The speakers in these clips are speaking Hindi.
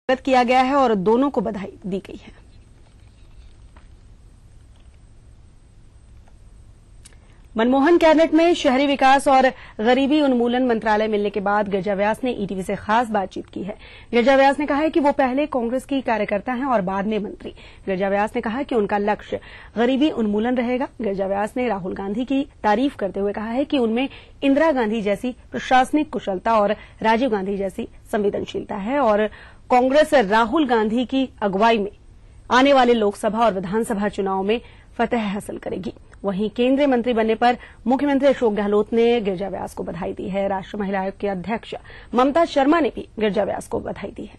किया गया है और दोनों को बधाई दी गई है। मनमोहन कैबिनेट में शहरी विकास और गरीबी उन्मूलन मंत्रालय मिलने के बाद गिरिजा व्यास ने ईटीवी से खास बातचीत की है। गिरिजा व्यास ने कहा है कि वो पहले कांग्रेस की कार्यकर्ता हैं और बाद में मंत्री। गिरिजा व्यास ने कहा कि उनका लक्ष्य गरीबी उन्मूलन रहेगा। गिरिजा व्यास ने राहुल गांधी की तारीफ करते हुए कहा है कि उनमें इंदिरा गांधी जैसी प्रशासनिक कुशलता और राजीव गांधी जैसी संवेदनशीलता है और कांग्रेस राहुल गांधी की अगुवाई में आने वाले लोकसभा और विधानसभा चुनाव में फतह हासिल करेगी। वहीं केंद्रीय मंत्री बनने पर मुख्यमंत्री अशोक गहलोत ने गिरिजा व्यास को बधाई दी है। राष्ट्रीय महिला आयोग की अध्यक्ष ममता शर्मा ने भी गिरिजा व्यास को बधाई दी है।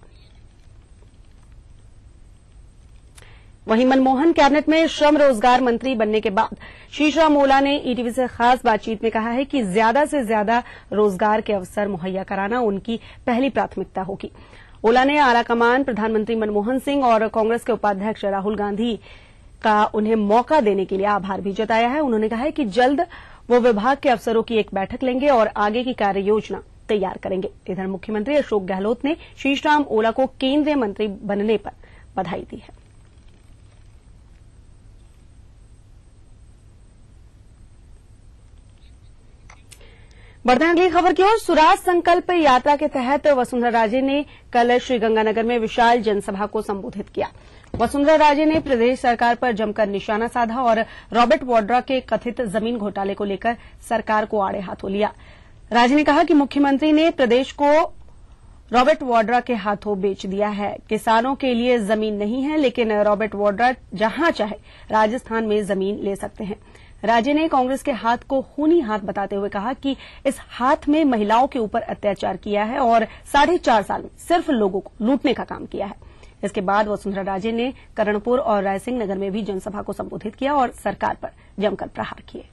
वहीं मनमोहन कैबिनेट में श्रम रोजगार मंत्री बनने के बाद शीशराम ओला ने ईटीवी से खास बातचीत में कहा है कि ज्यादा से ज्यादा रोजगार के अवसर मुहैया कराना उनकी पहली प्राथमिकता होगी। ओला ने आलाकमान प्रधानमंत्री मनमोहन सिंह और कांग्रेस के उपाध्यक्ष राहुल गांधी का उन्हें मौका देने के लिए आभार भी जताया है। उन्होंने कहा है कि जल्द वो विभाग के अफसरों की एक बैठक लेंगे और आगे की कार्य योजना तैयार करेंगे। इधर मुख्यमंत्री अशोक गहलोत ने शीशराम ओला को केंद्रीय मंत्री बनने पर बधाई दी है। बढ़ते हैं अगली खबर की ओर। स्वराज संकल्प यात्रा के तहत वसुंधरा राजे ने कल श्रीगंगानगर में विशाल जनसभा को संबोधित किया। वसुंधरा राजे ने प्रदेश सरकार पर जमकर निशाना साधा और रॉबर्ट वाड्रा के कथित जमीन घोटाले को लेकर सरकार को आड़े हाथों लिया। राजे ने कहा कि मुख्यमंत्री ने प्रदेश को रॉबर्ट वाड्रा के हाथों बेच दिया है। किसानों के लिए जमीन नहीं है, लेकिन रॉबर्ट वाड्रा जहां चाहे राजस्थान में जमीन ले सकते हैं। राजे ने कांग्रेस के हाथ को खूनी हाथ बताते हुए कहा कि इस हाथ में महिलाओं के ऊपर अत्याचार किया है और 4.5 साल में सिर्फ लोगों को लूटने का काम किया है। इसके बाद वसुंधरा राजे ने करणपुर और रायसिंह नगर में भी जनसभा को संबोधित किया और सरकार पर जमकर प्रहार किए।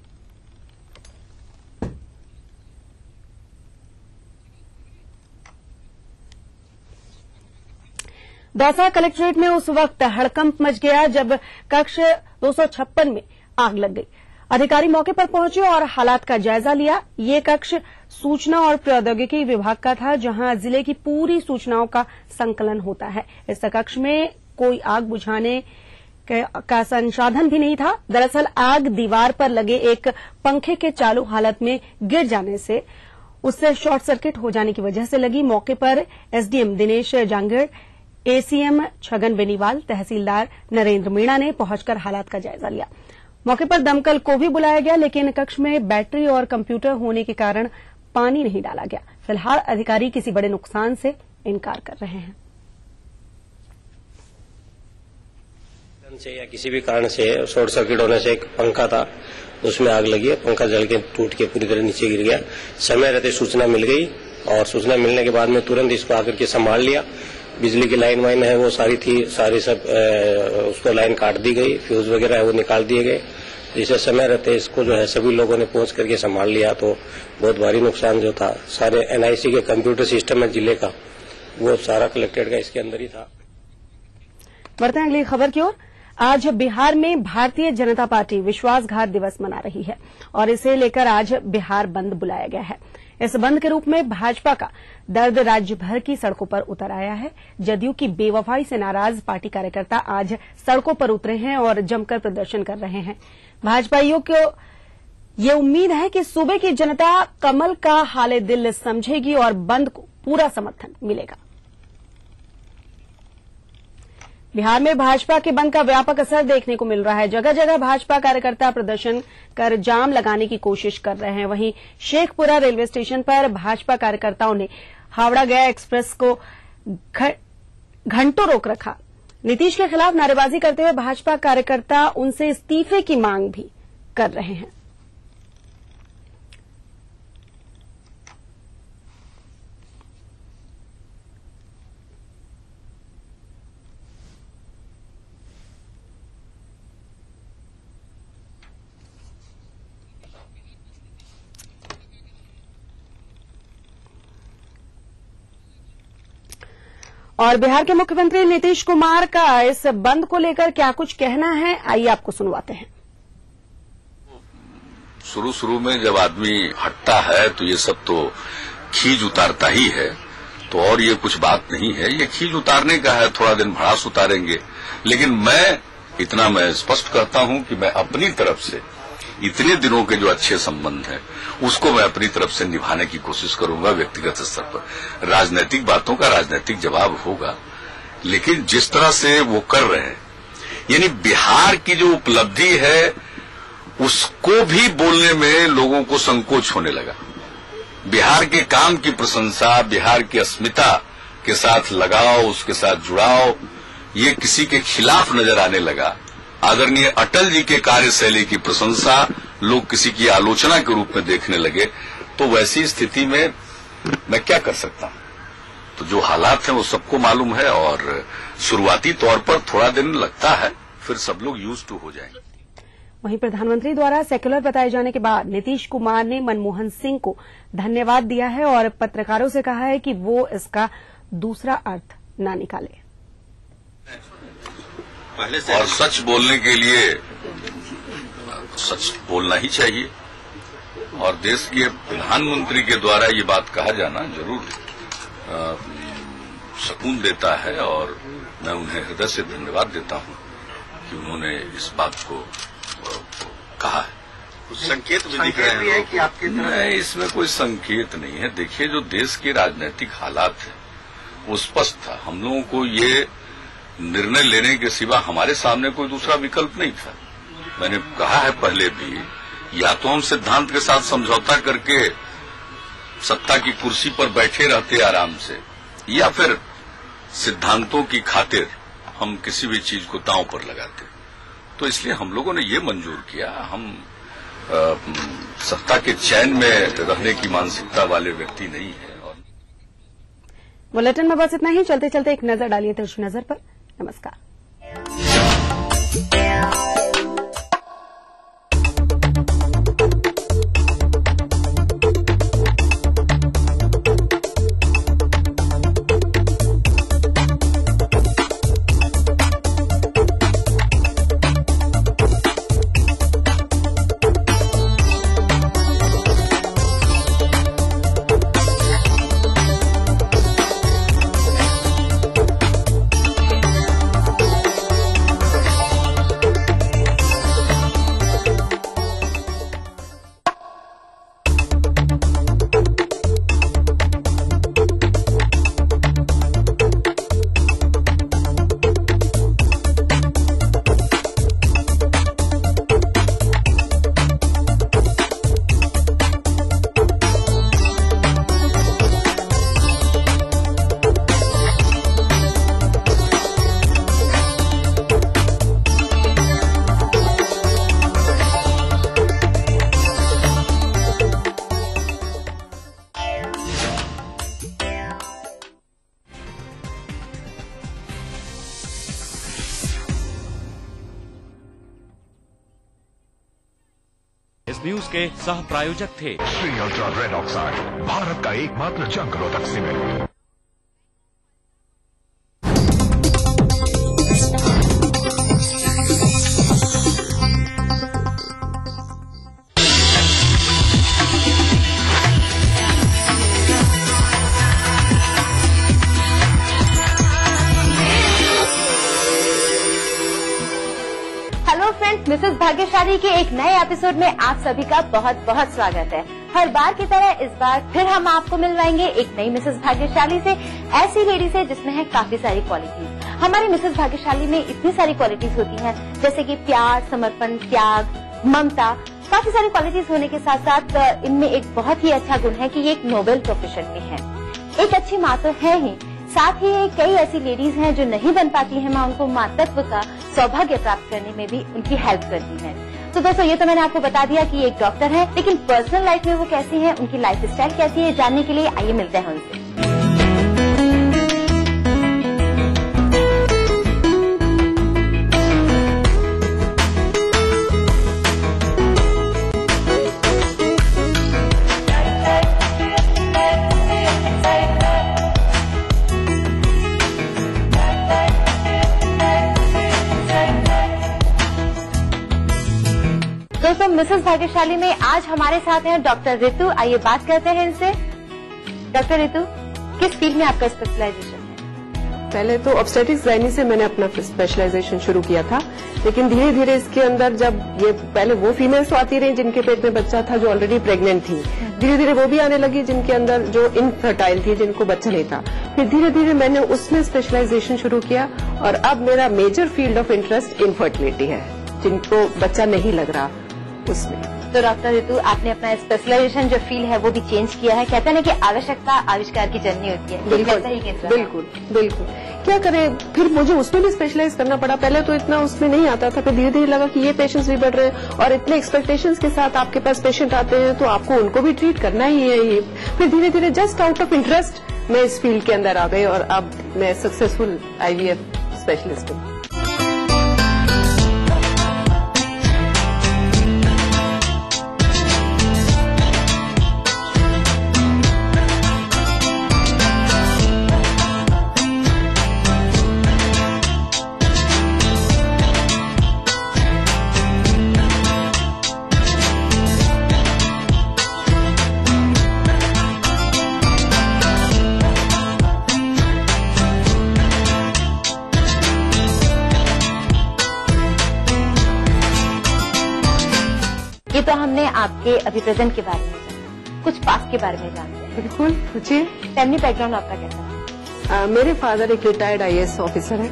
दौसा कलेक्ट्रेट में उस वक्त हड़कंप मच गया जब कक्ष 256 में आग लग गई। अधिकारी मौके पर पहुंचे और हालात का जायजा लिया। ये कक्ष सूचना और प्रौद्योगिकी विभाग का था, जहां जिले की पूरी सूचनाओं का संकलन होता है। इस कक्ष में कोई आग बुझाने का संसाधन भी नहीं था। दरअसल आग दीवार पर लगे एक पंखे के चालू हालत में गिर जाने से उससे शॉर्ट सर्किट हो जाने की वजह से लगी। मौके पर एसडीएम दिनेश जांगड़, एसीएम छगन बेनीवाल, तहसीलदार नरेंद्र मीणा ने पहुंचकर हालात का जायजा लिया। मौके पर दमकल को भी बुलाया गया, लेकिन कक्ष में बैटरी और कंप्यूटर होने के कारण पानी नहीं डाला गया। फिलहाल अधिकारी किसी बड़े नुकसान से इनकार कर रहे हैं। से या किसी भी कारण से शॉर्ट सर्किट होने से एक पंखा था, उसमें आग लगी है। पंखा जल के टूट के पूरी तरह नीचे गिर गया। समय रहते सूचना मिल गई और सूचना मिलने के बाद में तुरंत इसको आकर के संभाल लिया। बिजली की लाइन वाइन है वो सारी थी, सारी सब उसको लाइन काट दी गई, फ्यूज वगैरह है वो निकाल दिए गए। जिसे समय रहते इसको जो है सभी लोगों ने पहुंच करके संभाल लिया। तो बहुत भारी नुकसान जो था सारे एनआईसी के कंप्यूटर सिस्टम है जिले का, वो सारा कलेक्ट्रेट का इसके अंदर ही था। बढ़ते हैं अगली खबर की ओर। आज बिहार में भारतीय जनता पार्टी विश्वासघात दिवस मना रही है और इसे लेकर आज बिहार बंद बुलाया गया है। इस बंद के रूप में भाजपा का दर्द राज्य भर की सड़कों पर उतर आया है। जदयू की बेवफाई से नाराज पार्टी कार्यकर्ता आज सड़कों पर उतरे हैं और जमकर प्रदर्शन कर रहे हैं। भाजपाइयों को ये उम्मीद है कि सूबे की जनता कमल का हाले दिल समझेगी और बंद को पूरा समर्थन मिलेगा। बिहार में भाजपा के बंद का व्यापक असर देखने को मिल रहा है। जगह जगह भाजपा कार्यकर्ता प्रदर्शन कर जाम लगाने की कोशिश कर रहे हैं। वहीं शेखपुरा रेलवे स्टेशन पर भाजपा कार्यकर्ताओं ने हावड़ा गया एक्सप्रेस को घंटों रोक रखा। नीतीश के खिलाफ नारेबाजी करते हुए भाजपा कार्यकर्ता उनसे इस्तीफे की मांग भी कर रहे हैं। और बिहार के मुख्यमंत्री नीतीश कुमार का इस बंद को लेकर क्या कुछ कहना है, आइए आपको सुनवाते हैं। शुरू में जब आदमी हटता है तो ये सब तो खींच उतारता ही है। तो और ये कुछ बात नहीं है, ये खींच उतारने का है, थोड़ा दिन भड़ास उतारेंगे। लेकिन मैं स्पष्ट करता हूं कि मैं अपनी तरफ से इतने दिनों के जो अच्छे संबंध हैं उसको मैं अपनी तरफ से निभाने की कोशिश करूंगा व्यक्तिगत स्तर पर। राजनीतिक बातों का राजनीतिक जवाब होगा, लेकिन जिस तरह से वो कर रहे हैं, यानी बिहार की जो उपलब्धि है उसको भी बोलने में लोगों को संकोच होने लगा। बिहार के काम की प्रशंसा, बिहार की अस्मिता के साथ लगाव, उसके साथ जुड़ाव, ये किसी के खिलाफ नजर आने लगा। आदरणीय अटल जी के कार्यशैली की प्रशंसा लोग किसी की आलोचना के रूप में देखने लगे। तो वैसी स्थिति में मैं क्या कर सकता हूं? तो जो हालात हैं वो सबको मालूम है, और शुरुआती तौर पर थोड़ा दिन लगता है, फिर सब लोग यूज्ड टू हो जाएंगे। वहीं प्रधानमंत्री द्वारा सेक्युलर बताए जाने के बाद नीतीश कुमार ने मनमोहन सिंह को धन्यवाद दिया है और पत्रकारों से कहा है कि वो इसका दूसरा अर्थ न निकाले। और सच बोलने के लिए सच बोलना ही चाहिए, और देश के प्रधानमंत्री के द्वारा ये बात कहा जाना जरूर सुकून देता है, और मैं उन्हें हृदय से धन्यवाद देता हूं कि उन्होंने इस बात को कहा है। कुछ संकेत भी दिख रहे हैं कि आपके नहीं, इसमें कोई संकेत नहीं है। देखिए, जो देश के राजनीतिक हालात है वो स्पष्ट था। हम लोगों को ये निर्णय लेने के सिवा हमारे सामने कोई दूसरा विकल्प नहीं था। मैंने कहा है पहले भी, या तो हम सिद्धांत के साथ समझौता करके सत्ता की कुर्सी पर बैठे रहते आराम से, या फिर सिद्धांतों की खातिर हम किसी भी चीज को दांव पर लगाते। तो इसलिए हम लोगों ने ये मंजूर किया। हम सत्ता के चैन में रहने की मानसिकता वाले व्यक्ति नहीं है। बुलेटिन में बस इतना ही। चलते चलते एक नजर डालिए तिरछी नजर पर। नमस्कार। न्यूज के सह प्रायोजक थे Shri ultra red oxide, Bharat का एकमात्र जंग रोधक सीमेंट। मिसेस भाग्यशाली के एक नए एपिसोड में आप सभी का बहुत बहुत स्वागत है। हर बार की तरह इस बार फिर हम आपको मिलवाएंगे एक नई मिसेस भाग्यशाली से, ऐसी लेडी से जिसमें है काफी सारी क्वालिटीज। हमारी मिसेस भाग्यशाली में इतनी सारी क्वालिटीज होती हैं, जैसे कि प्यार, समर्पण, त्याग, ममता, काफी सारी क्वालिटीज होने के साथ साथ इनमें एक बहुत ही अच्छा गुण है कि ये एक नोबेल प्रोफेशन में है। एक अच्छी माँ तो है ही, साथ ही कई ऐसी लेडीज हैं जो नहीं बन पाती हैं माँ, उनको मातृत्व का सौभाग्य प्राप्त करने में भी उनकी हेल्प करती हैं। तो दोस्तों, ये तो मैंने आपको बता दिया कि ये एक डॉक्टर है, लेकिन पर्सनल लाइफ में वो कैसी हैं, उनकी लाइफ स्टाइल कैसी है, जानने के लिए आइए मिलते हैं उनसे। दोस्तों, मिसेस भाग्यशाली में आज हमारे साथ हैं डॉक्टर ऋतु। आइए बात करते हैं इनसे। डॉक्टर ऋतु, किस फील्ड में आपका स्पेशलाइजेशन है? पहले तो ऑब्स्टेट्रिक्स गायनी से मैंने अपना स्पेशलाइजेशन शुरू किया था, लेकिन धीरे धीरे इसके अंदर जब ये पहले वो फीमेल्स तो आती रही जिनके पेट में बच्चा था, जो ऑलरेडी प्रेग्नेंट थी, धीरे धीरे वो भी आने लगी जिनके अंदर जो इनफर्टाइल थी, जिनको बच्चा नहीं था। फिर धीरे धीरे मैंने उसमें स्पेशलाइजेशन शुरू किया और अब मेरा major field of interest infertility है, जिनको बच्चा नहीं लग रहा उसमें। तो डॉक्टर रितु, आपने अपना स्पेशलाइजेशन जो फील्ड है वो भी चेंज किया है। कहते हैं ना कि आवश्यकता आविष्कार की जननी होती है। बिल्कुल बिल्कुल। क्या करें, फिर मुझे उसमें भी स्पेशलाइज करना पड़ा। पहले तो इतना उसमें नहीं आता था, फिर धीरे धीरे लगा कि ये पेशेंट्स भी बढ़ रहे हैं और इतने एक्सपेक्टेशंस के साथ आपके पास पेशेंट आते हैं तो आपको उनको भी ट्रीट करना ही है। ये फिर धीरे धीरे जस्ट आउट ऑफ इंटरेस्ट मैं इस फील्ड के अंदर आ गई और अब मैं सक्सेसफुल IVF स्पेशलिस्ट हूँ। ये तो हमने आपके अभी प्रेजेंट के बारे में जाना, कुछ पास्ट के बारे में जानते हैं। बिल्कुल, पूछिए। फैमिली बैकग्राउंड आपका कैसा है? मेरे फादर एक रिटायर्ड IAS ऑफिसर है,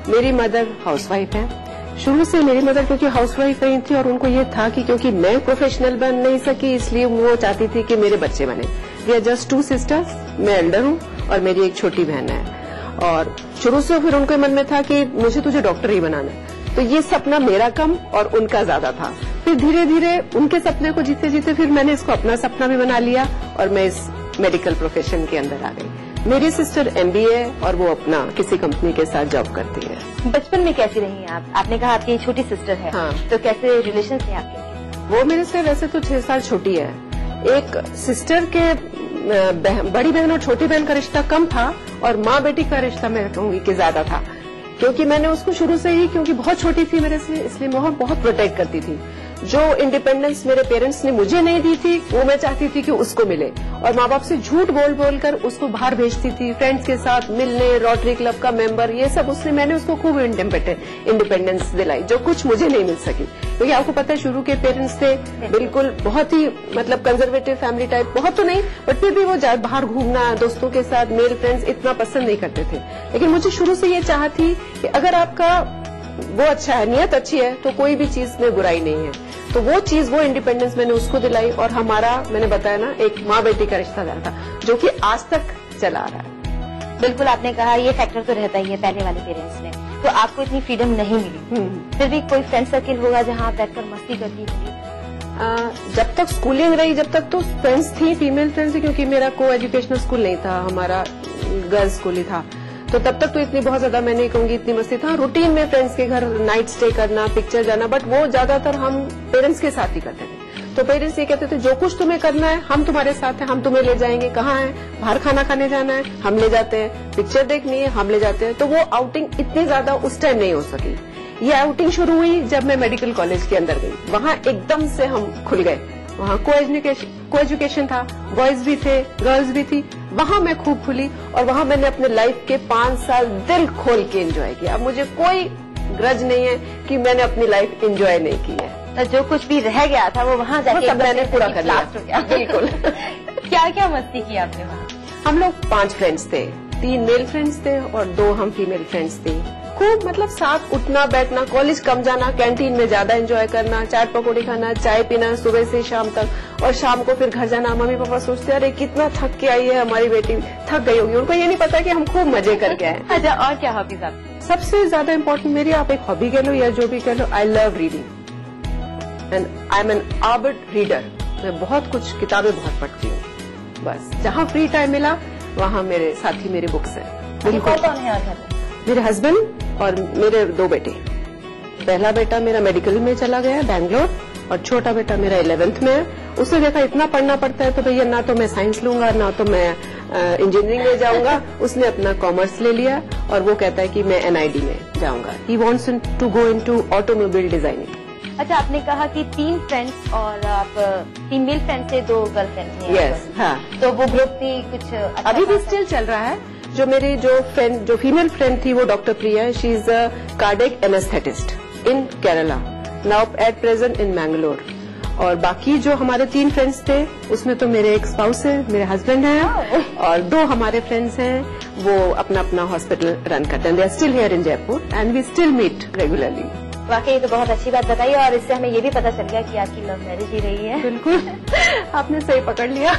मेरी मदर हाउसवाइफ है। शुरू से मेरी मदर क्योंकि हाउसवाइफ रही थी और उनको ये था कि क्योंकि मैं प्रोफेशनल बन नहीं सकी, इसलिए वो चाहती थी कि मेरे बच्चे बने। वी आर जस्ट 2 सिस्टर्स, मैं एल्डर हूँ और मेरी एक छोटी बहन है। और शुरू से फिर उनके मन में था कि मुझे तुझे डॉक्टर ही बनाना है, तो ये सपना मेरा कम और उनका ज्यादा था। फिर धीरे धीरे उनके सपने को जीते जीते फिर मैंने इसको अपना सपना भी बना लिया और मैं इस मेडिकल प्रोफेशन के अंदर आ गई। मेरी सिस्टर MBA है और वो अपना किसी कंपनी के साथ जॉब करती है। बचपन में कैसी रही आप? आपने कहा आपकी छोटी सिस्टर है। हाँ। तो कैसे रिलेशन थे आपके? वो मेरे से वैसे तो 6 साल छोटी है। एक सिस्टर के बड़ी बहन और छोटी बहन का रिश्ता कम था और माँ बेटी का रिश्ता मैं कहूंगी कि ज्यादा था, क्योंकि मैंने उसको शुरू से ही, क्योंकि बहुत छोटी थी मेरे से, इसलिए मैं बहुत प्रोटेक्ट करती थी। जो इंडिपेंडेंस मेरे पेरेंट्स ने मुझे नहीं दी थी वो मैं चाहती थी कि उसको मिले, और माँ बाप से झूठ बोल बोल कर उसको बाहर भेजती थी, फ्रेंड्स के साथ मिलने, रोटरी क्लब का मेंबर, ये सब उसने, मैंने उसको खूब इंडिपेंडेंस दिलाई जो कुछ मुझे नहीं मिल सकी। क्योंकि आपको पता है शुरू के पेरेंट्स थे बिल्कुल बहुत ही मतलब कंजर्वेटिव फैमिली टाइप, बहुत तो नहीं बट फिर भी वो बाहर घूमना दोस्तों के साथ, मेल फ्रेंड्स इतना पसंद नहीं करते थे। लेकिन मुझे शुरू से ये चाह थी कि अगर आपका वो अच्छा है, नियत अच्छी है, तो कोई भी चीज में बुराई नहीं है। तो वो चीज, वो इंडिपेंडेंस मैंने उसको दिलाई और हमारा, मैंने बताया ना, एक माँ बेटी का रिश्ता था जो कि आज तक चला आ रहा है। बिल्कुल, आपने कहा ये फैक्टर तो रहता ही है पहले वाले पेरेंट्स में, तो आपको इतनी फ्रीडम नहीं मिली। फिर भी कोई फ्रेंड सर्किल होगा जहाँ आप बैठकर मस्ती करती होगी? जब तक स्कूलिंग रही जब तक तो फ्रेंड्स थी, फीमेल फ्रेंड्स थी, क्योंकि मेरा को एजुकेशनल स्कूल नहीं था, हमारा गर्ल्स स्कूल ही था। तो तब तक तो इतनी बहुत ज्यादा मैं नहीं कहूंगी इतनी मस्ती था। रूटीन में फ्रेंड्स के घर नाइट स्टे करना, पिक्चर जाना, बट वो ज्यादातर हम पेरेंट्स के साथ ही करते थे। तो पेरेंट्स ये कहते थे जो कुछ तुम्हें करना है हम तुम्हारे साथ हैं, हम तुम्हें ले जाएंगे। कहाँ है, बाहर खाना खाने जाना है हम ले जाते हैं, पिक्चर देखनी है हम ले जाते हैं। तो वो आउटिंग इतनी ज्यादा उस टाइम नहीं हो सकी। ये आउटिंग शुरू हुई जब मैं मेडिकल कॉलेज के अंदर गई, वहाँ एकदम से हम खुल गए। वहाँ को एजुकेशन था, बॉयज भी थे, गर्ल्स भी थी, वहाँ मैं खूब खुली और वहाँ मैंने अपने लाइफ के 5 साल दिल खोल के एंजॉय किया। अब मुझे कोई ग्रज नहीं है कि मैंने अपनी लाइफ एंजॉय नहीं की है। तो जो कुछ भी रह गया था वो वहाँ जाके सब मैंने पूरा कर लिया। बिल्कुल। क्या क्या मस्ती की आपने वहाँ? हम लोग 5 फ्रेंड्स थे, 3 मेल फ्रेंड्स थे और 2 हम फीमेल फ्रेंड्स थे। खूब मतलब साथ उठना बैठना, कॉलेज कम जाना, कैंटीन में ज्यादा एंजॉय करना, चाट पकौड़ी खाना, चाय पीना सुबह से शाम तक, और शाम को फिर घर जाना। मम्मी पापा सोचते अरे कितना थक के आई है हमारी बेटी, थक गई होगी। उनको ये नहीं पता कि हम खूब मजे करके आए। अच्छा, और क्या हॉबीज आपकी? सबसे ज्यादा इम्पोर्टेंट मेरी, आप एक हॉबी कह लो या जो भी कह लो, I love reading and I am an आर्बिड रीडर। मैं बहुत कुछ किताबें बहुत पढ़ती हूँ। बस जहाँ फ्री टाइम मिला वहाँ मेरे साथी मेरी बुक्स है। बिल्कुल। कौन है और घर में? मेरे हस्बैंड और मेरे 2 बेटे। पहला बेटा मेरा मेडिकल में चला गया बैंगलोर और छोटा बेटा मेरा 11th में है। उसने देखा इतना पढ़ना पड़ता है तो भैया ना तो मैं साइंस लूंगा ना तो मैं इंजीनियरिंग में जाऊंगा। उसने अपना कॉमर्स ले लिया और वो कहता है कि मैं NID में जाऊंगा। He wants to go into automobile designing. अच्छा, आपने कहा कि 3 फ्रेंड्स और आप 3 मेल फ्रेंड से 2 गर्लफ्रेंड हैं। यस, हाँ। तो वो ग्रुप थी कुछ अच्छा अभी भी स्टिल चल रहा है। जो मेरी जो फीमेल फ्रेंड थी वो doctor Priya, she is a cardiac anaesthetist in Kerala, now at present in Mangalore. और बाकी जो हमारे 3 फ्रेंड्स थे उसमें तो मेरे एक स्पाउस है, मेरे हस्बैंड हैं, और 2 हमारे फ्रेंड्स हैं, वो अपना अपना हॉस्पिटल रन करते हैं। They are still here in Jaipur and we still meet regularly. वाकई तो बहुत अच्छी बात बताई, और इससे हमें ये भी पता चल गया कि आपकी लव मैरिज ही रही है। बिल्कुल, आपने सही पकड़ लिया।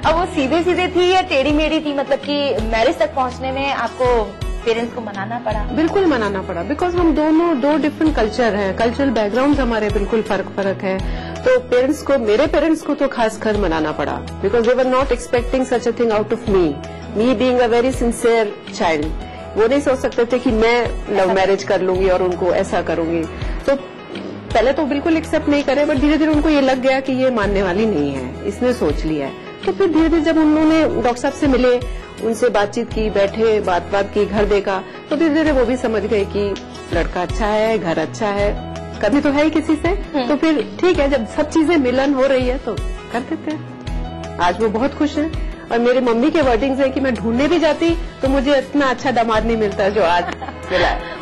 अब वो सीधे सीधे थी या टेढ़ी मेढ़ी थी, मतलब कि मैरिज तक पहुंचने में आपको पेरेंट्स को मनाना पड़ा? बिल्कुल मनाना पड़ा, बिकॉज हम दोनों 2 डिफरेंट कल्चर हैं, कल्चरल बैकग्राउंड हमारे बिल्कुल फर्क है। तो पेरेंट्स को, मेरे पेरेंट्स को तो खासकर मनाना पड़ा, because they were not expecting such a thing out of me being a very sincere child. वो नहीं सोच सकते थे कि मैं लव मैरिज कर लूंगी और उनको ऐसा करूंगी। तो पहले तो बिल्कुल एक्सेप्ट नहीं करे, बट धीरे धीरे उनको ये लग गया कि ये मानने वाली नहीं है, इसने सोच लिया है। तो फिर धीरे धीरे जब उन्होंने डॉक्टर साहब से मिले, उनसे बातचीत की, बैठे, बात की, घर देखा, तो धीरे धीरे वो भी समझ गए कि लड़का अच्छा है, घर अच्छा है, कभी तो है ही किसी से। तो फिर ठीक है, जब सब चीजें मिलन हो रही है तो कर देते हैं। आज वो बहुत खुश है, और मेरी मम्मी के वर्डिंग्स है कि मैं ढूंढने भी जाती तो मुझे इतना अच्छा दामाद नहीं मिलता जो आज मिला है।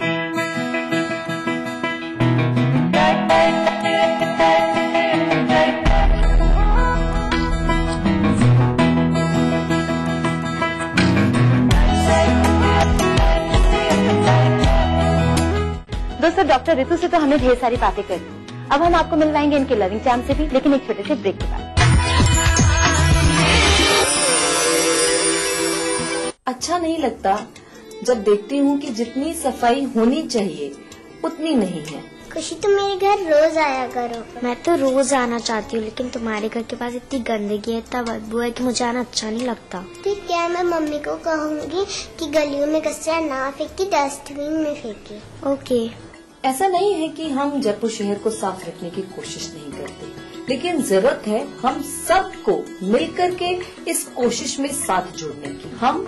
दोस्तों, डॉक्टर ऋतु से तो हमने ढेर सारी बातें कर ली। अब हम आपको मिलवाएंगे इनके लविंग चार्म से भी, लेकिन एक छोटे से ब्रेक के बाद। अच्छा नहीं लगता जब देखती हूँ कि जितनी सफाई होनी चाहिए उतनी नहीं है। खुशी, तुम मेरे घर रोज आया करो। मैं तो रोज आना चाहती हूँ, लेकिन तुम्हारे घर के पास इतनी गंदगी है, इतना बदबू है कि मुझे आना अच्छा नहीं लगता। ठीक है, मैं मम्मी को कहूँगी कि गलियों में कचरा ना फेंके, डस्टबिन में फेंके। ओके। ऐसा नहीं है कि हम जयपुर शहर को साफ रखने की कोशिश नहीं करते, लेकिन जरूरत है हम सबको मिलकर के इस कोशिश में साथ जोड़ने की। हम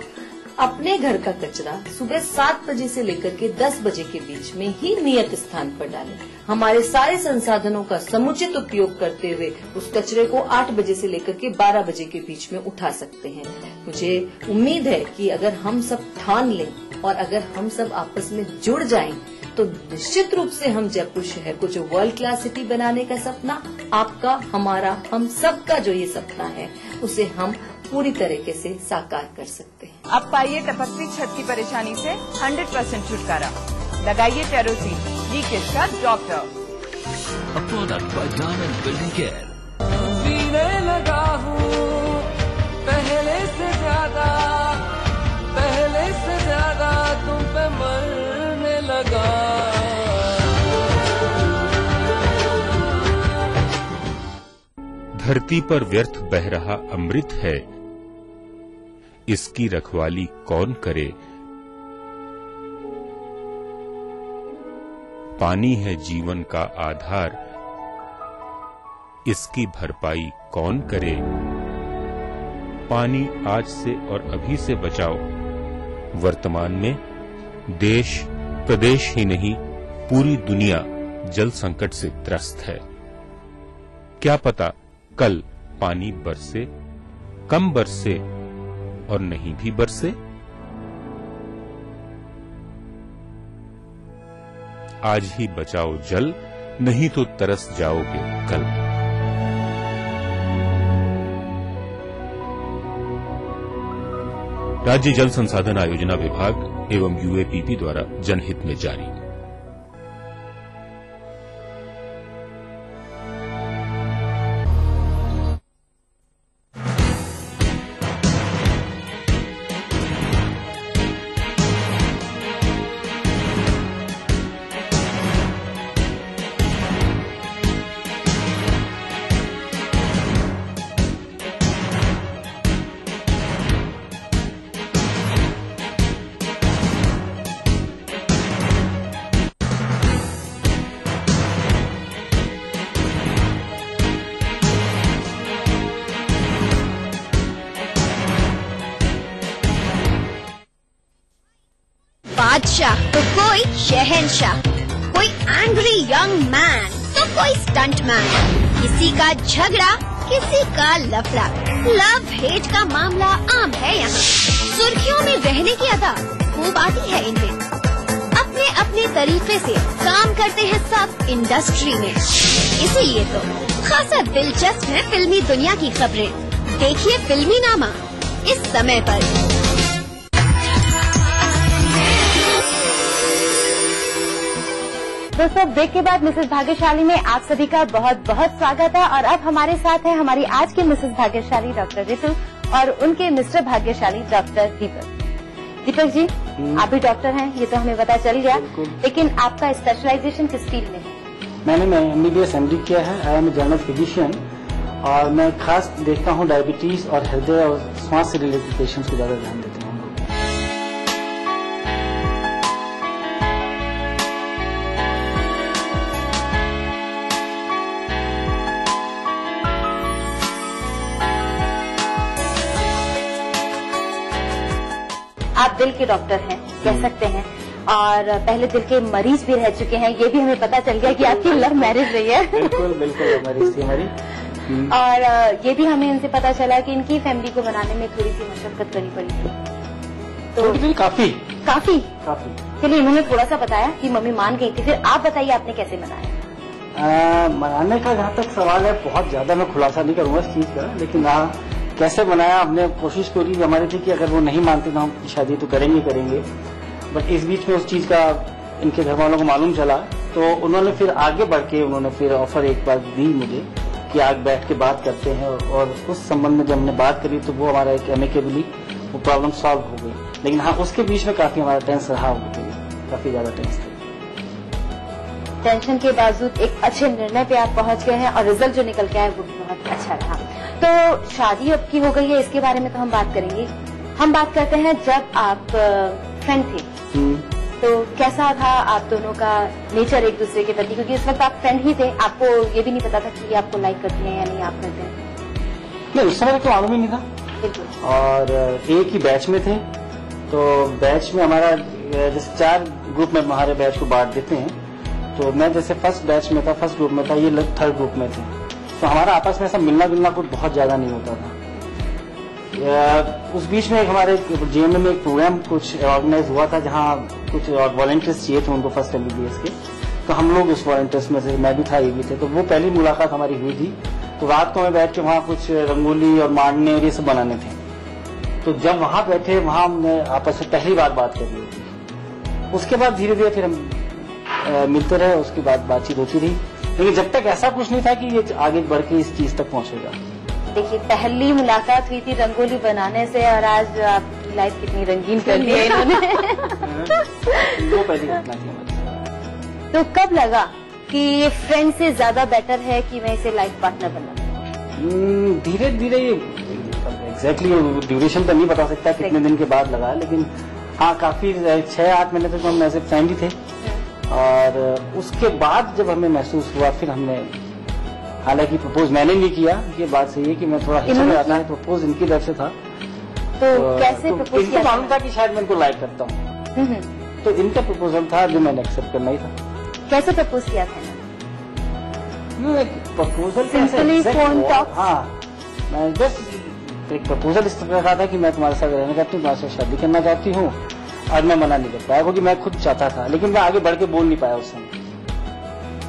अपने घर का कचरा सुबह 7 बजे से लेकर के 10 बजे के बीच में ही नियत स्थान पर डालें। हमारे सारे संसाधनों का समुचित उपयोग करते हुए उस कचरे को 8 बजे से लेकर के 12 बजे के बीच में उठा सकते हैं। मुझे उम्मीद है कि अगर हम सब ठान लें और अगर हम सब आपस में जुड़ जाएं, तो निश्चित रूप से हम जयपुर शहर को जो वर्ल्ड क्लास सिटी बनाने का सपना, आपका, हमारा, हम सबका जो ये सपना है, उसे हम पूरी तरीके से साकार कर सकते हैं। अब पाइए टपकती छत की परेशानी से 100% छुटकारा। लगाइए टेरोसिन, लीकेज का doctor. A product by Diamond Building Care। जीने लगा हूँ पहले से ज्यादा तुम पे मरने लगा। धरती पर व्यर्थ बह रहा अमृत है, इसकी रखवाली कौन करे। पानी है जीवन का आधार, इसकी भरपाई कौन करे। पानी आज से और अभी से बचाओ। वर्तमान में देश, प्रदेश ही नहीं, पूरी दुनिया जल संकट से त्रस्त है। क्या पता कल पानी बरसे, कम बरसे और नहीं भी बरसे। आज ही बचाओ जल, नहीं तो तरस जाओगे कल। राज्य जल संसाधन आयोजना विभाग एवं यूएपीपी द्वारा जनहित में जारी। बादशाह तो कोई शहंशाह, कोई एंग्री यंग मैन तो कोई स्टंट मैन, किसी का झगड़ा किसी का लफड़ा, लव हेट का मामला आम है यहाँ। सुर्खियों में रहने की अदा खूब आती है इन्हें। अपने अपने तरीके से काम करते हैं सब इंडस्ट्री में, इसीलिए तो खासा दिलचस्प है फिल्मी दुनिया की खबरें। देखिए फिल्मी नामा इस समय पर। दोस्तों, ब्रेक के बाद मिसेस भाग्यशाली में आप सभी का बहुत बहुत स्वागत है। और अब हमारे साथ है हमारी आज की मिसेस भाग्यशाली डॉक्टर रितु और उनके मिस्टर भाग्यशाली डॉक्टर दीपक। दीपक जी, आप भी डॉक्टर हैं, ये तो हमें पता चल गया, लेकिन आपका स्पेशलाइजेशन किस फील्ड में है? मैंने MBBS MD किया है। आई एम जनरल फिजिशियन और मैं खास देखता हूँ डायबिटीज और हृदय और श्वास से रिलेटेड पेशेंट्स को ज्यादा ध्यान देते हैं। आप दिल के डॉक्टर हैं, कह सकते हैं, और पहले दिल के मरीज भी रह चुके हैं। ये भी हमें पता चल गया कि आपकी लव मैरिज रही है। बिल्कुल बिल्कुल मैरिज थी हमारी। और ये भी हमें इनसे पता चला कि इनकी फैमिली को बनाने में थोड़ी सी मशक्कत करनी पड़ी थी। तो काफी काफी काफी चलिए, इन्होंने थोड़ा सा बताया कि मम्मी मान गई थी, फिर आप बताइए आपने कैसे मनाया? मनाने का जहाँ तक सवाल है, बहुत ज्यादा मैं खुलासा नहीं करूंगा इस चीज का, लेकिन हाँ कैसे बनाया, हमने कोशिश पूरी हमारी थी कि अगर वो नहीं मानते तो हम शादी तो करेंगे। बट इस बीच में उस चीज का इनके घर वालों को मालूम चला, तो उन्होंने फिर आगे बढ़ के उन्होंने फिर ऑफर एक बार दी मुझे कि आज बैठ के बात करते हैं। और उस संबंध में जब हमने बात करी तो वो हमारा एक एमिकेबली वो प्रॉब्लम सॉल्व हो गई। लेकिन हाँ, उसके बीच में काफी हमारा टेंस रहा, काफी ज्यादा टेंस था। टेंशन के बावजूद एक अच्छे निर्णय पे आप पहुंच गए हैं और रिजल्ट जो निकल के आया वो भी बहुत अच्छा रहा। तो शादी अब की हो गई है, इसके बारे में तो हम बात करेंगे। हम बात करते हैं जब आप फ्रेंड थे, तो कैसा था आप दोनों का नेचर एक दूसरे के प्रति? क्योंकि इस वक्त आप फ्रेंड ही थे, आपको ये भी नहीं पता था कि आपको लाइक करती हैं या नहीं आप करते हैं। नहीं, उस समय तो मालूम ही नहीं था। और एक ही बैच में थे, तो बैच में हमारा जैसे 4 ग्रुप में हमारे बैच को बांट देते हैं। तो मैं जैसे फर्स्ट बैच में था, फर्स्ट ग्रुप में था, ये लोग थर्ड ग्रुप में थे। तो हमारा आपस में ऐसा मिलना जुलना कुछ बहुत ज्यादा नहीं होता था। उस बीच में एक हमारे GMM में एक प्रोग्राम कुछ ऑर्गेनाइज हुआ था, जहाँ कुछ वॉलंटियर्स चाहिए थे उनको फर्स्ट MBBS के। तो हम लोग उस वॉलंटियर्स में से, मैं भी था, ये भी थे। तो वो पहली मुलाकात हमारी हुई थी। तो रात को हमें बैठ के वहाँ कुछ रंगोली और मांडने और ये सब बनाने थे। तो जब वहाँ बैठे, वहाँ हमने आपस में पहली बार बात कर ली थी। उसके बाद धीरे धीरे फिर हम मिलते रहे, उसके बाद बातचीत होती रही। लेकिन जब तक ऐसा कुछ नहीं था कि ये आगे बढ़ के इस चीज तक पहुंचेगा। देखिए, पहली मुलाकात हुई थी रंगोली बनाने से, और आज आपकी लाइफ कितनी रंगीन कर दी है इन्होंने। वो पहली घटना थी हमारी। तो कब लगा कि ये फ्रेंड से ज्यादा बेटर है कि मैं इसे लाइफ पार्टनर बना? धीरे धीरे, एग्जैक्टली ड्यूरेशन तो नहीं बता सकता कितने दिन के बाद लगा, लेकिन हाँ काफी 6-8 महीने तक हम ऐसे फ्रेंड ही थे। और उसके बाद जब हमें महसूस हुआ, फिर हमने, हालांकि प्रपोज मैंने नहीं किया, ये बात सही है कि मैं थोड़ा हिचक आता है, प्रपोज इनकी तरफ से था। तो कैसे प्रपोज किया? इनको मालूम था कि शायद मैं इनको लाइक करता हूँ, तो इनका प्रपोजल था जो मैंने एक्सेप्ट करना ही था। कैसे प्रपोज किया था? Proposal simply phone talk? हाँ, मैं जस्ट एक प्रपोजल इस तरह का था कि मैं तुम्हारे साथ रहना चाहती हूँ, तुम्हारे साथ शादी करना चाहती हूँ। और मैं मना नहीं कर पाया, क्योंकि मैं खुद चाहता था, लेकिन मैं आगे बढ़ के बोल नहीं पाया उस समय।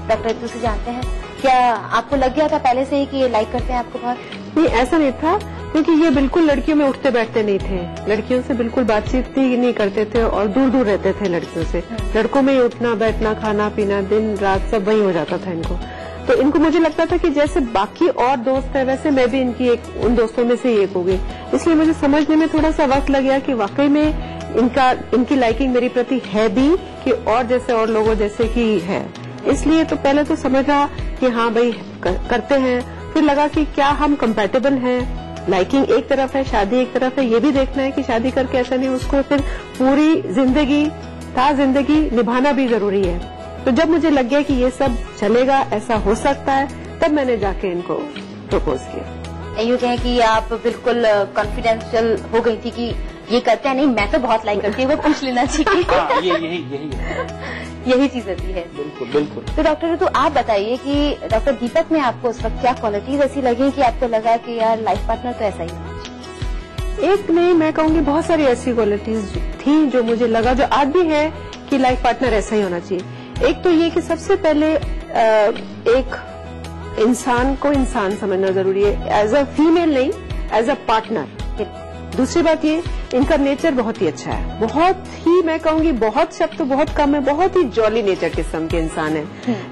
डॉक्टर रितु से जानते हैं, क्या आपको लग गया था पहले से ही कि ये लाइक करते हैं आपको बहुत? नहीं, ऐसा नहीं था, क्योंकि ये बिल्कुल लड़कियों में उठते बैठते नहीं थे, लड़कियों से बिल्कुल बातचीत ही नहीं करते थे और दूर दूर रहते थे लड़कियों से। लड़कों में ही उठना बैठना, खाना पीना, दिन रात सब वही हो जाता था इनको। तो इनको मुझे लगता था कि जैसे बाकी और दोस्त है, वैसे मैं भी इनकी उन दोस्तों में से एक हो गई। इसलिए मुझे समझने में थोड़ा सा वक्त लग गया कि वाकई में इनकी लाइकिंग मेरी प्रति है भी, कि और जैसे और लोगों जैसे की है। इसलिए तो पहले तो समझा कि हाँ भाई करते हैं, फिर लगा कि क्या हम कंपैटिबल हैं। लाइकिंग एक तरफ है, शादी एक तरफ है, ये भी देखना है कि शादी करके ऐसा नहीं उसको फिर पूरी जिंदगी निभाना भी जरूरी है। तो जब मुझे लग गया कि ये सब चलेगा, ऐसा हो सकता है, तब मैंने जाके इनको प्रपोज किया। यूँ कहें कि आप बिल्कुल कॉन्फिडेंशियल हो गई थी कि ये करते हैं नहीं, मैं तो बहुत लाइक करती हूँ, वो पूछ लेना चाहिए। यही चीज होती है। बिल्कुल बिल्कुल। तो डॉक्टर ऋतु आप बताइए कि डॉक्टर दीपक में आपको उस वक्त क्या क्वालिटीज ऐसी लगी कि आपको लगा कि यार लाइफ पार्टनर तो ऐसा ही होना चाहिए? एक नहीं, मैं कहूंगी बहुत सारी ऐसी क्वालिटीज थी जो मुझे लगा, जो आज भी है, कि लाइफ पार्टनर ऐसा ही होना चाहिए। एक तो ये कि सबसे पहले एक इंसान को इंसान समझना जरूरी है, एज अ फीमेल नहीं, एज अ पार्टनर। दूसरी बात ये, इनका नेचर बहुत ही अच्छा है, बहुत ही, मैं कहूंगी बहुत शब्द तो बहुत कम है, बहुत ही जॉली नेचर किस्म के इंसान है।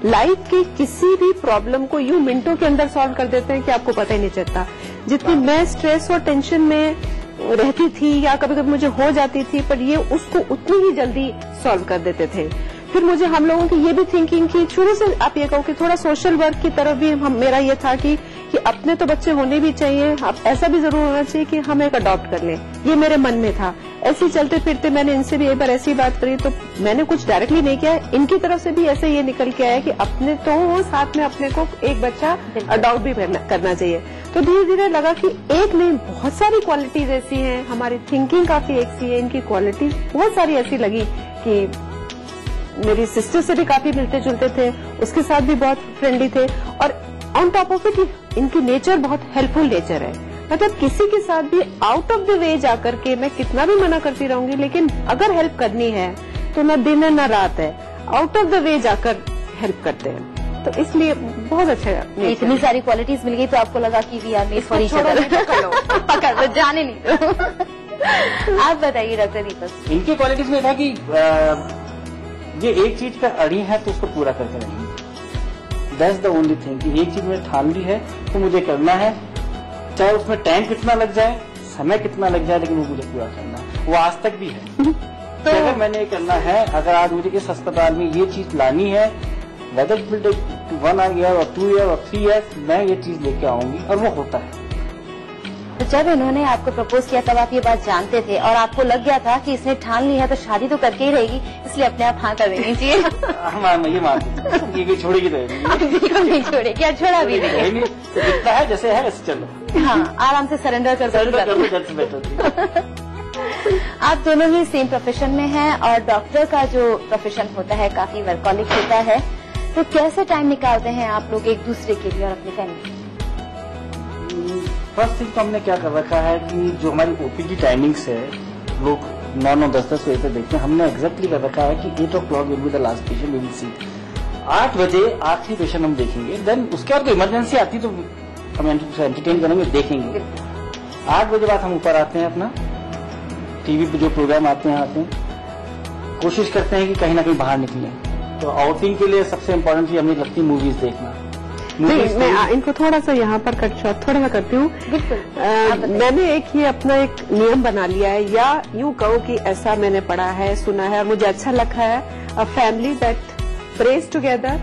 लाइफ की किसी भी प्रॉब्लम को यूं मिनटों के अंदर सॉल्व कर देते हैं कि आपको पता ही नहीं चलता। जितनी मैं स्ट्रेस और टेंशन में रहती थी या कभी कभी मुझे हो जाती थी, पर ये उसको उतनी ही जल्दी सॉल्व कर देते थे। फिर मुझे हम लोगों की ये भी थिंकिंग की, शुरू से आप ये कहो कि थोड़ा सोशल वर्क की तरफ भी मेरा ये था कि अपने तो बच्चे होने भी चाहिए, अब ऐसा भी जरूर होना चाहिए कि हम एक अडॉप्ट कर लें, ये मेरे मन में था। ऐसे चलते फिरते मैंने इनसे भी एक बार ऐसी बात करी, तो मैंने कुछ डायरेक्टली नहीं किया, इनकी तरफ से भी ऐसे ये निकल के आया कि अपने तो हो, साथ में अपने को एक बच्चा अडॉप्ट भी करना चाहिए। तो धीरे धीरे लगा कि एक नहीं, बहुत सारी क्वालिटीज ऐसी हैं, हमारी थिंकिंग काफी एक सी है, इनकी क्वालिटीज बहुत सारी ऐसी लगी कि मेरी सिस्टर से भी काफी मिलते जुलते थे, उसके साथ भी बहुत फ्रेंडली थे, और ऑन टॉप ऑफ इट इनकी नेचर बहुत हेल्पफुल नेचर है। मतलब किसी के साथ भी आउट ऑफ द वे जाकर के, मैं कितना भी मना करती रहूंगी, लेकिन अगर हेल्प करनी है तो न दिन है न रात है, आउट ऑफ द वे जाकर हेल्प करते हैं। तो इसलिए बहुत अच्छा है। इतनी सारी क्वालिटीज मिल गई तो आपको लगा कि we are made for each other. पकड़ लो, जाने नहीं दो। आप बताइए डॉक्टर दीपक। इनकी क्वालिटीज में था कि ये एक चीज का अड़ी है तो उसको पूरा करके रहेंगे। दैट्स द ओनली थिंग कि एक चीज में ठान ली है तो मुझे करना है, चाहे उसमें टाइम कितना लग जाए, समय कितना लग जाए, लेकिन वो मुझे पूरा करना है। वो आज तक भी है। तो अगर मैंने ये करना है, अगर आज मुझे इस अस्पताल में ये चीज लानी है, whether it will take 1 year और 2 ईयर और 3 ईयर्स, मैं ये चीज लेके आऊंगी, और वो होता है। तो जब इन्होंने आपको प्रपोज किया तब आप ये बात जानते थे और आपको लग गया था कि इसने ठान ली है तो शादी तो करके ही रहेगी, इसलिए अपने आप हाँ कर देनी चाहिए। ये मान ये छोड़ेगी तो बिल्कुल नहीं छोड़ेगी, क्या छोड़ा भी नहीं, जितना है जैसे है वैसे चलो। हाँ, आराम से सरेंडर कर दो। आप दोनों ही सेम प्रोफेशन में हैं और डॉक्टर का जो प्रोफेशन होता है काफी वर्कहॉलिक होता है, तो कैसे टाइम निकालते हैं आप लोग एक दूसरे के लिए और अपनी फैमिली? फर्स्ट थिंग तो हमने क्या कर रखा है कि जो हमारी ओपी की टाइमिंग्स है, लोग 9-9, 10-10 बजे तक देखते हैं, हमने एग्जैक्टली कर रखा है कि 8 o'clock will be the last patient we will see. 8 बजे आखिरी पेशेंट हम देखेंगे, देन उसके बाद कोई इमरजेंसी आती तो हम एंटरटेन करेंगे, देखेंगे। 8 बजे बाद हम ऊपर आते हैं, अपना टीवी पे जो प्रोग्राम आते हैं, कोशिश करते हैं कि कहीं ना कहीं बाहर निकले। तो आउटिंग के लिए सबसे इम्पोर्टेंट चीज हमें लगती है मूवीज देखना। नहीं, मैं इनको थोड़ा सा यहाँ पर कट शॉर्ट थोड़ा सा करती हूँ। मैंने एक ये अपना एक नियम बना लिया है, या यूं कहो कि ऐसा मैंने पढ़ा है, सुना है और मुझे अच्छा लगा है, a family that praise together,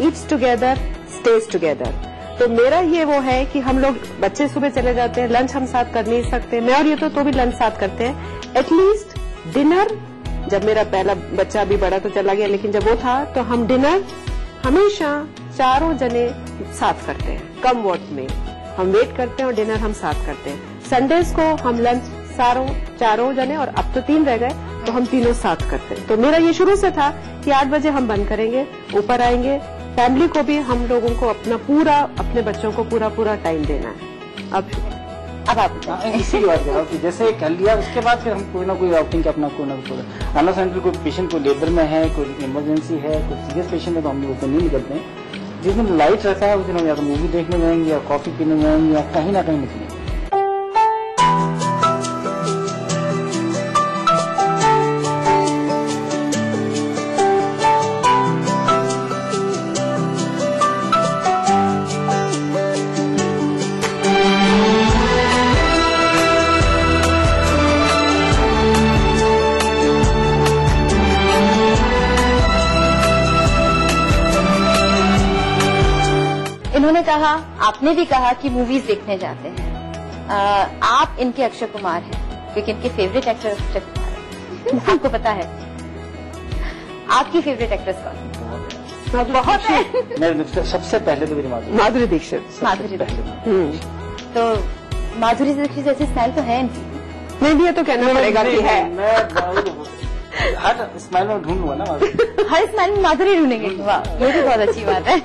eats together, stage together. तो मेरा ये वो है कि हम लोग, बच्चे सुबह चले जाते हैं, लंच हम साथ कर नहीं सकते, मैं और ये तो भी लंच साथ करते हैं। एटलीस्ट डिनर, जब मेरा पहला बच्चा भी बड़ा तो चला गया, लेकिन जब वो था तो हम डिनर हमेशा चारों जने साथ करते हैं, कम वॉट में हम वेट करते हैं और डिनर हम साथ करते हैं। संडेज को हम लंच चारों जने, और अब तो 3 रह गए, तो हम तीनों साथ करते हैं। तो मेरा ये शुरू से था कि 8 बजे हम बंद करेंगे, ऊपर आएंगे, फैमिली को भी हम लोगों को अपने बच्चों को पूरा टाइम देना है। अब आप इसी बात कर रहा हूँ कि जैसे कर लिया, उसके बाद फिर हम कोई ना कोई आउटिंग का अपना कोई ना कोई आना सेंटर, कोई पेशेंट को लेबर में है, कोई इमरजेंसी है, कोई सीरियस पेशेंट है, तो हम लोग नहीं निकलते हैं। जिस दिन लाइट रहता है उस दिन हम या तो मूवी देखने जाएंगे या कॉफी पीने जाएंगे या कहीं ना कहीं निकलेंगे। उन्होंने कहा, आपने भी कहा कि मूवीज देखने जाते हैं। आप इनके अक्षय कुमार हैं क्योंकि इनके फेवरेट एक्टर अक्षय कुमार है। आपको पता है आपकी फेवरेट एक्ट्रेस कौन? बहुत है। सबसे पहले तो मेरी माधुरी दीक्षित। माधुरी दीक्षित। तो माधुरी दीक्षित जैसी स्टाइल तो है इनकी। नहीं भी है तो कहना पड़ेगा कि है। मैं हर स्माइल में ढूंढूंगा ना माधुरी। हर स्माइल में माधुरी ढूंढेंगे। वाह, ये भी बहुत अच्छी बात है।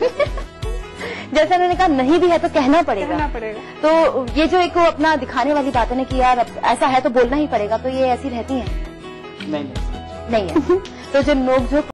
जैसा उन्होंने कहा नहीं भी है तो कहना पड़ेगा। तो ये जो एक अपना दिखाने वाली बात है ना कि यार ऐसा है तो बोलना ही पड़ेगा, तो ये ऐसी रहती है? नहीं है। तो जो नोक झोंक